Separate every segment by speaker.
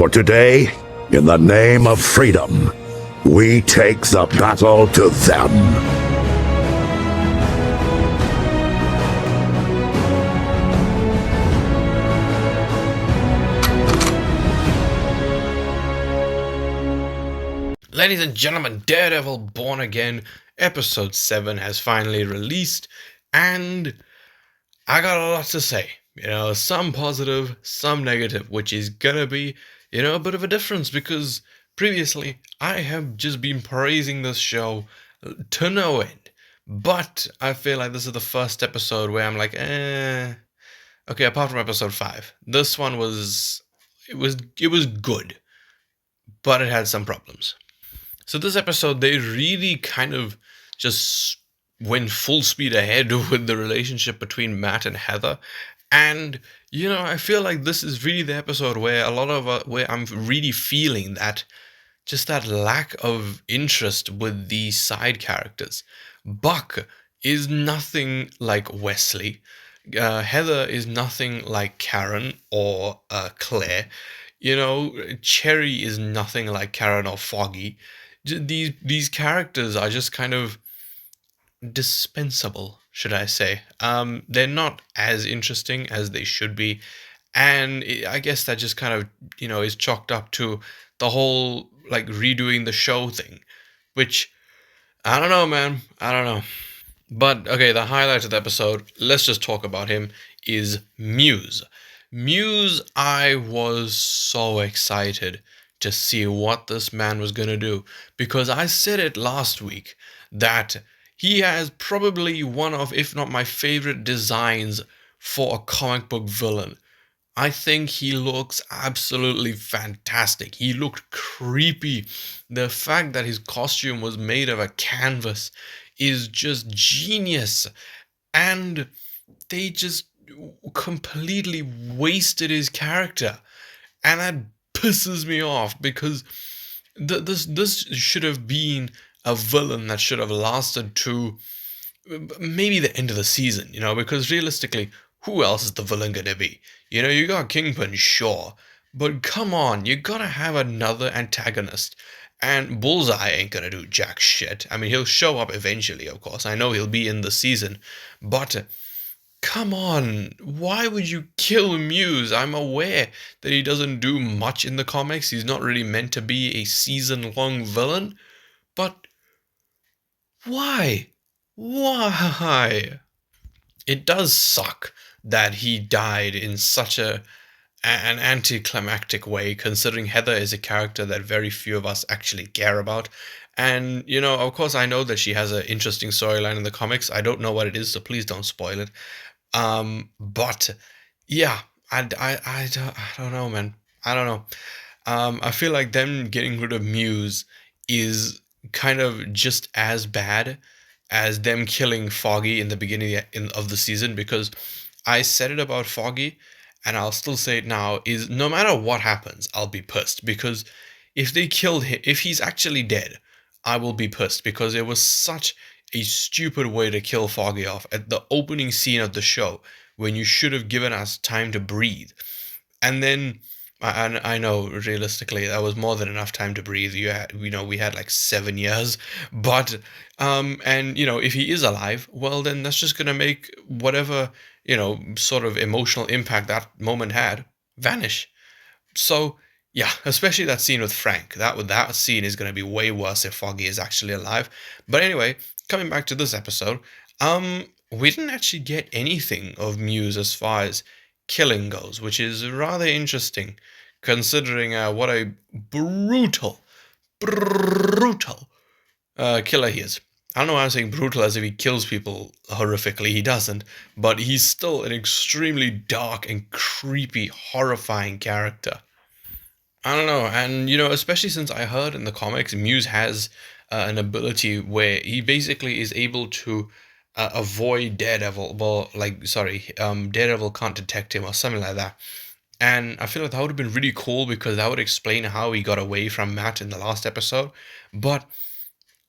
Speaker 1: For today, in the name of freedom, we take the battle to them.
Speaker 2: Ladies and gentlemen, Daredevil Born Again Episode 7 has finally released, and I got a lot to say. Some positive, some negative, which is gonna be, a bit of a difference because previously I have just been praising this show to no end. But I feel like this is the first episode where I'm like, Okay, apart from episode 5. This one it was good, but it had some problems. So this episode, they really kind of just went full speed ahead with the relationship between Matt and Heather. And, I feel like this is really the episode where where I'm really feeling that lack of interest with the side characters. Buck is nothing like Wesley. Heather is nothing like Karen or Claire. Cherry is nothing like Karen or Foggy. These characters are just kind of dispensable, should I say. They're not as interesting as they should be, and I guess that just kind of is chalked up to the whole like redoing the show thing, which I don't know, man. I don't know. But okay, the highlight of the episode, let's just talk about him, is Muse. Muse, I was so excited to see what this man was going to do because I said it last week that he has probably one of, if not my favorite designs for a comic book villain. I think he looks absolutely fantastic. He looked creepy. The fact that his costume was made of a canvas is just genius. And they just completely wasted his character. And that pisses me off because this should have been a villain that should have lasted to maybe the end of the season, because realistically, who else is the villain gonna be? You got Kingpin, sure, but come on, you gotta have another antagonist. And Bullseye ain't gonna do jack shit. I mean, he'll show up eventually, of course. I know he'll be in the season, but come on, why would you kill Muse? I'm aware that he doesn't do much in the comics. He's not really meant to be a season-long villain, but why? Why? It does suck that he died in such an anticlimactic way, considering Heather is a character that very few of us actually care about. And, of course, I know that she has an interesting storyline in the comics. I don't know what it is, so please don't spoil it. But yeah, I don't know, man. I don't know. I feel like them getting rid of Muse is kind of just as bad as them killing Foggy in the beginning of the season, because I said it about Foggy and I'll still say it now, is no matter what happens, I'll be pissed, because if they killed him, if he's actually dead, I will be pissed, because it was such a stupid way to kill Foggy off at the opening scene of the show when you should have given us time to breathe. And then I know realistically that was more than enough time to breathe. We had like 7 years, but and if he is alive, well then that's just gonna make whatever sort of emotional impact that moment had vanish. So yeah, especially that scene with Frank. That scene is gonna be way worse if Foggy is actually alive. But anyway, coming back to this episode, we didn't actually get anything of Muse as far as killing goes, which is rather interesting, considering what a brutal killer he is. I don't know why I'm saying brutal as if he kills people horrifically. He doesn't, but he's still an extremely dark and creepy, horrifying character. I don't know, and especially since I heard in the comics, Muse has an ability where he basically is able to avoid Daredevil. Well, Daredevil can't detect him or something like that. And I feel like that would have been really cool because that would explain how he got away from Matt in the last episode. But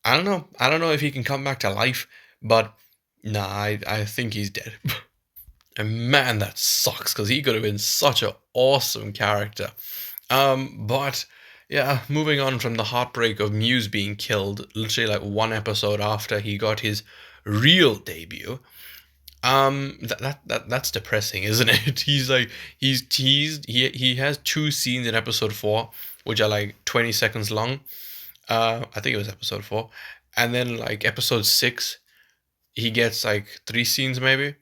Speaker 2: I don't know. I don't know if he can come back to life, but nah, I think he's dead. And man, that sucks because he could have been such an awesome character. But yeah, moving on from the heartbreak of Muse being killed, literally like one episode after he got his real debut. That's depressing, isn't it? He's like he's teased. He has two scenes in episode four, which are like 20 seconds long. I think it was episode four, and then like episode six, he gets like three scenes maybe,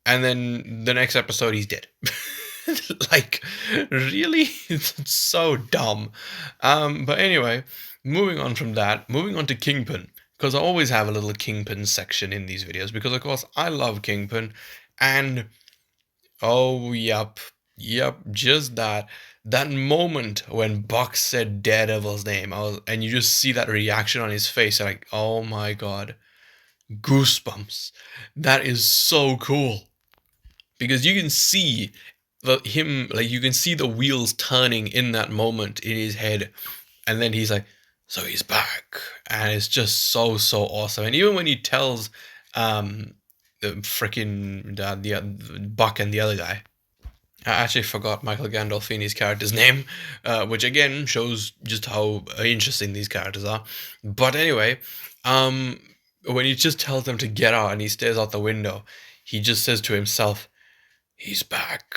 Speaker 2: and then the next episode he's dead. Like, really? It's so dumb. But anyway, moving on from that, moving on to Kingpin, because I always have a little Kingpin section in these videos, because of course I love Kingpin, and oh, yep, just that. That moment when Buck said Daredevil's name, and you just see that reaction on his face, like, oh my god, goosebumps. That is so cool because you can see him, like you can see the wheels turning in that moment in his head, and then he's like, so he's back, and it's just so awesome. And even when he tells the freaking the Buck and the other guy, I actually forgot Michael Gandolfini's character's name, which again shows just how interesting these characters are. But anyway, um, when he just tells them to get out and he stares out the window, he just says to himself, he's back.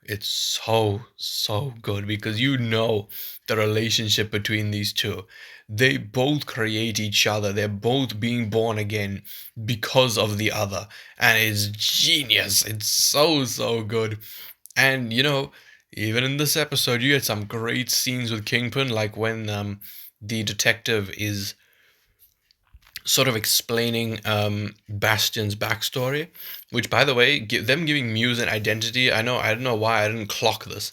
Speaker 2: It's so good because you know the relationship between these two. They both create each other. They're both being born again because of the other. And it's genius. It's so good. And even in this episode, you get some great scenes with Kingpin, like when the detective is sort of explaining Bastion's backstory, which, by the way, them giving Muse an identity. I don't know why I didn't clock this.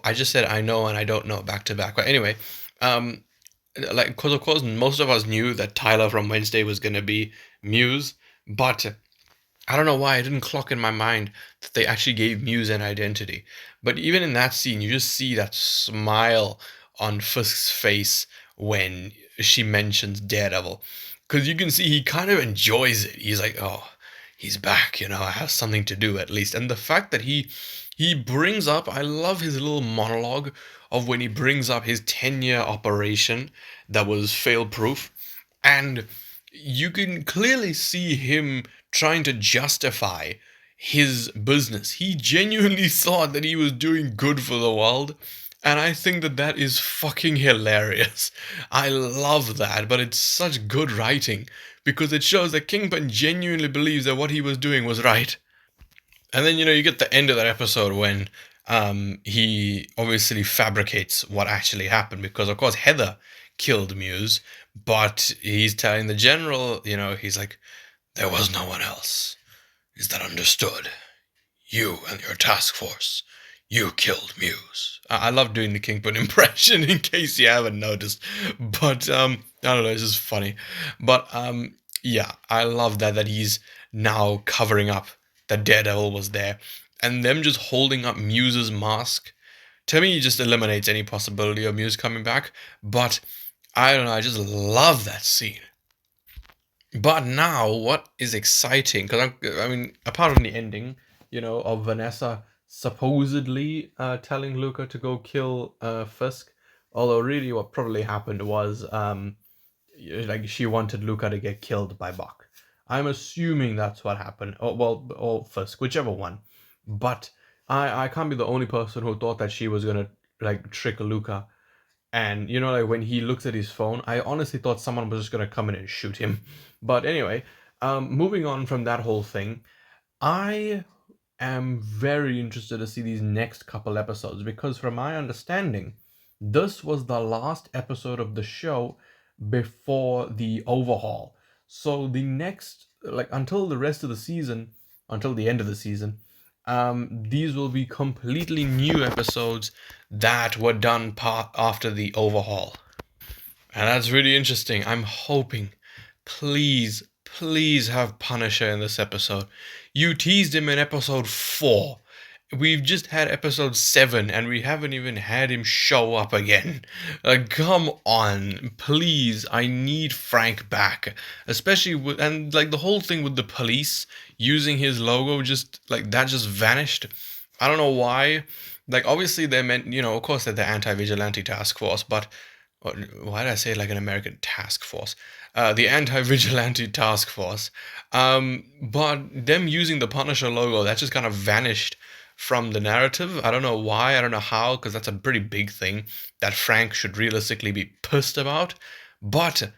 Speaker 2: I just said I know and I don't know back to back. But anyway, um, like because of course most of us knew that Tyler from Wednesday was gonna be Muse, but I don't know why I didn't clock in my mind that they actually gave Muse an identity. But even in that scene, you just see that smile on Fisk's face when she mentions Daredevil. Because you can see he kind of enjoys it. He's like, oh, he's back, I have something to do at least. And the fact that he brings up, I love his little monologue of when he brings up his 10-year operation that was fail proof. And you can clearly see him trying to justify his business. He genuinely thought that he was doing good for the world. And I think that that is fucking hilarious. I love that, but it's such good writing because it shows that Kingpin genuinely believes that what he was doing was right. And then, you get the end of that episode when he obviously fabricates what actually happened because, of course, Heather killed Muse, but he's telling the general, he's like, there was no one else. Is that understood? You and your task force. You killed Muse. I love doing the Kingpin impression in case you haven't noticed. But I don't know, it's just funny. But yeah, I love that he's now covering up that Daredevil was there. And them just holding up Muse's mask, to me, just eliminates any possibility of Muse coming back. But I don't know, I just love that scene. But now, what is exciting? Because I mean, apart from the ending, of Vanessa supposedly telling Luca to go kill Fisk, although really what probably happened was like she wanted Luca to get killed by Buck. I'm assuming that's what happened. Or Fisk, whichever one. But I can't be the only person who thought that she was gonna like trick Luca. And like when he looks at his phone, I honestly thought someone was just gonna come in and shoot him. But anyway, moving on from that whole thing, I am very interested to see these next couple episodes because, from my understanding, this was the last episode of the show before the overhaul. So the next, like until the rest of the season, until the end of the season, these will be completely new episodes that were done after the overhaul. And that's really interesting. I'm hoping, please have Punisher in this episode. You teased him in episode 4. We've just had episode 7 and we haven't even had him show up again. Come on, please. I need Frank back. Especially with, and like the whole thing with the police using his logo, just like that just vanished. I don't know why. Like, obviously, they're meant, of course, they're the anti-vigilante task force, but why did I say it like an American task force? The anti-vigilante task force. But them using the Punisher logo, that just kind of vanished from the narrative. I don't know why, I don't know how, because that's a pretty big thing that Frank should realistically be pissed about. But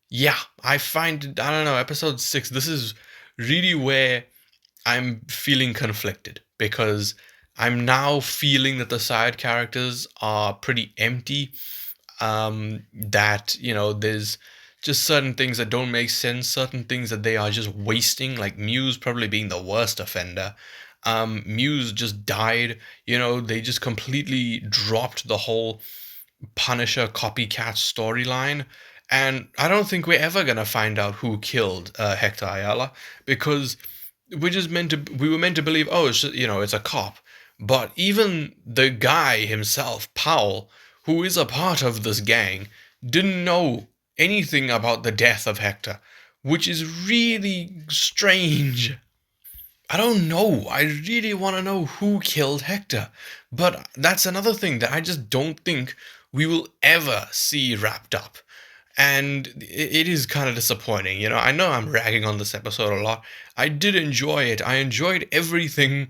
Speaker 2: yeah, I find, I don't know, episode 6, this is really where I'm feeling conflicted because I'm now feeling that the side characters are pretty empty. That, there's just certain things that don't make sense, certain things that they are just wasting, like Muse probably being the worst offender. Muse just died, they just completely dropped the whole Punisher copycat storyline. And I don't think we're ever gonna find out who killed Hector Ayala because we were meant to believe, oh, it's a cop. But even the guy himself, Powell, who is a part of this gang, didn't know anything about the death of Hector, which is really strange. I don't know. I really want to know who killed Hector. But that's another thing that I just don't think we will ever see wrapped up. And it is kind of disappointing. I know I'm ragging on this episode a lot. I did enjoy it. I enjoyed everything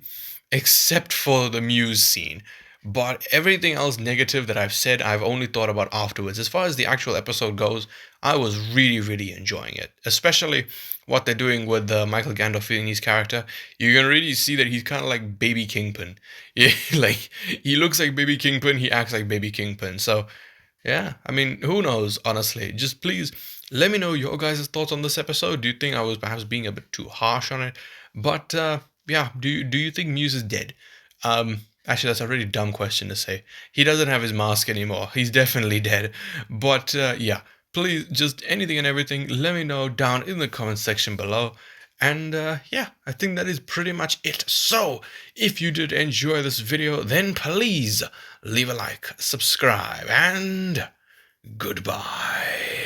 Speaker 2: except for the Muse scene. But everything else negative that I've said, I've only thought about afterwards. As far as the actual episode goes, I was really, really enjoying it. Especially what they're doing with Michael Gandolfini's character. You can really see that he's kind of like baby Kingpin. Yeah, like, he looks like baby Kingpin, he acts like baby Kingpin. So, yeah, I mean, who knows, honestly. Just please let me know your guys' thoughts on this episode. Do you think I was perhaps being a bit too harsh on it? But yeah, do you think Muse is dead? Actually, that's a really dumb question to say. He doesn't have his mask anymore. He's definitely dead. But yeah, please, just anything and everything, let me know down in the comment section below. And yeah, I think that is pretty much it. So, if you did enjoy this video, then please leave a like, subscribe, and goodbye.